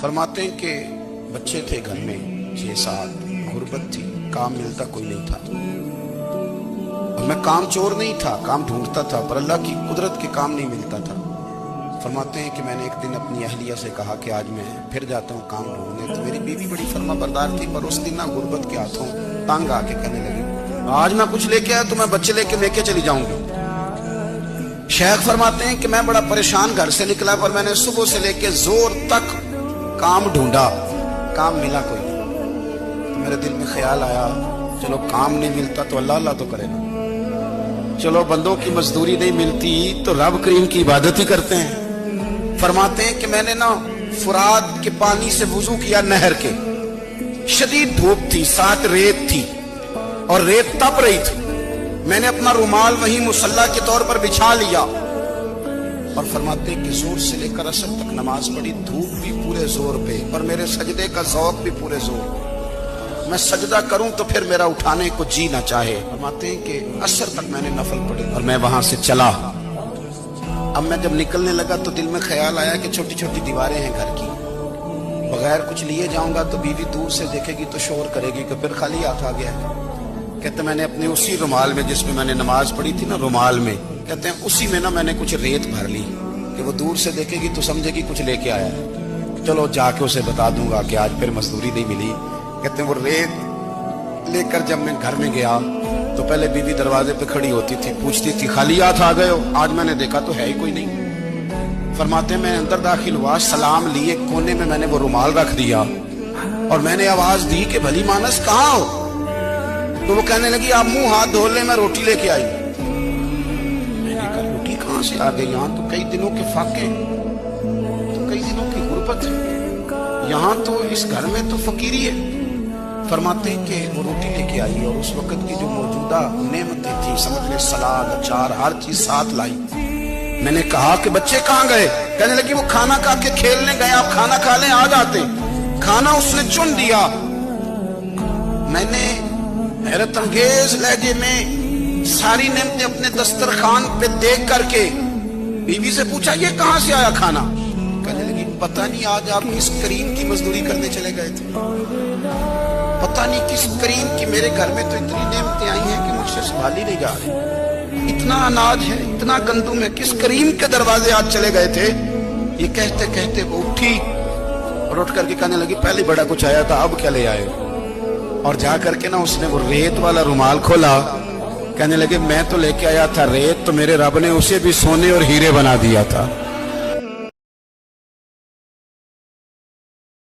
फरमाते हैं कि बच्चे थे घर में 6-7, गुर्बत थी, काम मिलता कोई नहीं था। और मैं काम चोर नहीं था, काम ढूंढता था, पर अल्लाह की कुदरत के काम नहीं मिलता था। फरमाते हैं कि मैंने एक दिन अपनी अहलिया से कहा कि आज मैं फिर जाता हूँ काम ढूंढने। तो मेरी बीवी बड़ी फर्मा बरदार थी, पर उस दिन ना गुर्बत के हाथों तंग आके कहने लगी, आज मैं कुछ लेके आया तो मैं बच्चे लेके लेके चली जाऊंगी। शेख फरमाते हैं कि मैं बड़ा परेशान घर से निकला, पर मैंने सुबह से लेके जोर तक काम ढूंढा, काम मिला कोई नहीं। तो मेरे दिल में ख्याल आया, चलो काम नहीं मिलता तो अल्लाह अल्लाह तो करेगा, चलो बंदों की मजदूरी नहीं मिलती तो रब करीम की इबादत ही करते हैं। फरमाते हैं कि मैंने ना फुरात के पानी से वुजू किया, नहर के, शदीद धूप थी, साथ रेत थी और रेत तप रही थी। मैंने अपना रुमाल वहीं मुसल्ला के तौर पर बिछा लिया और फरमाते हैं कि जोर से लेकर असर तक नमाज पढ़ी, धूप भी पूरे जोर पे और मेरे सजदे का ज़ौक़ भी पूरे जोर पे। मैं सजदा करूं तो फिर मेरा उठाने को जी ना चाहे। फरमाते हैं कि असर तक मैंने नफल पढ़ी और मैं वहां से चला। अब मैं जब निकलने लगा तो दिल में ख्याल आया कि छोटी छोटी दीवारें हैं घर की, बगैर कुछ लिए जाऊंगा तो बीवी दूर से देखेगी तो शोर करेगी कि फिर खाली हाथ आ गया है। कहते मैंने अपने उसी रुमाल में जिसमें मैंने नमाज पढ़ी थी ना, रुमाल में, कहते हैं उसी में ना मैंने कुछ रेत भर ली कि वो दूर से देखेगी तो समझेगी कुछ लेके आया है। चलो जाके उसे बता दूंगा कि आज फिर मजदूरी नहीं मिली। कहते हैं वो रेत लेकर जब मैं घर में गया तो पहले बीवी दरवाजे पे खड़ी होती थी, पूछती थी खाली हाथ आ गए हो? आज मैंने देखा तो है ही कोई नहीं। फरमाते हैं मैं अंदर दाखिल हुआ, सलाम लिए, कोने में मैंने वो रुमाल रख दिया और मैंने आवाज दी कि भली मानस कहाँ हो? तो वो कहने लगी आप मुंह हाथ धो ले, मैं रोटी लेके आई। मैंने कहा रोटी कहाँ से आ गई? यहाँ तो कई दिनों के फाके, तो कई दिनों की गुर्बत है, यहाँ तो इस घर में तो फकीरी है। फरमाते हैं कि वो रोटी लेके आई और उस वक्त की जो मौजूदा नेमतें थी, समझ ले सलाद, अचार, हर चीज साथ लाई। मैंने कहा कि बच्चे कहाँ गए? कहने लगी वो खाना खा के खेलने गए, आप खाना खा लें आ जाते। खाना उसने चुन दिया। मैंने हैरत अंगेज लहजे में सारी नेमतें अपने दस्तरखान पे देख करके बीवी से पूछा ये कहाँ से आया खाना? कहने लगी पता नहीं, आज आप किस करीम की मजदूरी करने चले गए थे, पता नहीं किस करीम की, मेरे घर में तो इतनी नेमतें आई हैं कि मुझसे संभाली नहीं जा रही, इतना अनाज है, इतना गंदुम है, किस करीम के दरवाजे आज चले गए थे? ये कहते कहते वो उठी और उठ करके कहने लगी पहले बड़ा कुछ आया था, अब क्या ले आए? और जा करके ना उसने वो रेत वाला रुमाल खोला। कहने लगे मैं तो लेके आया था रेत, तो मेरे रब ने उसे भी सोने और हीरे बना दिया था।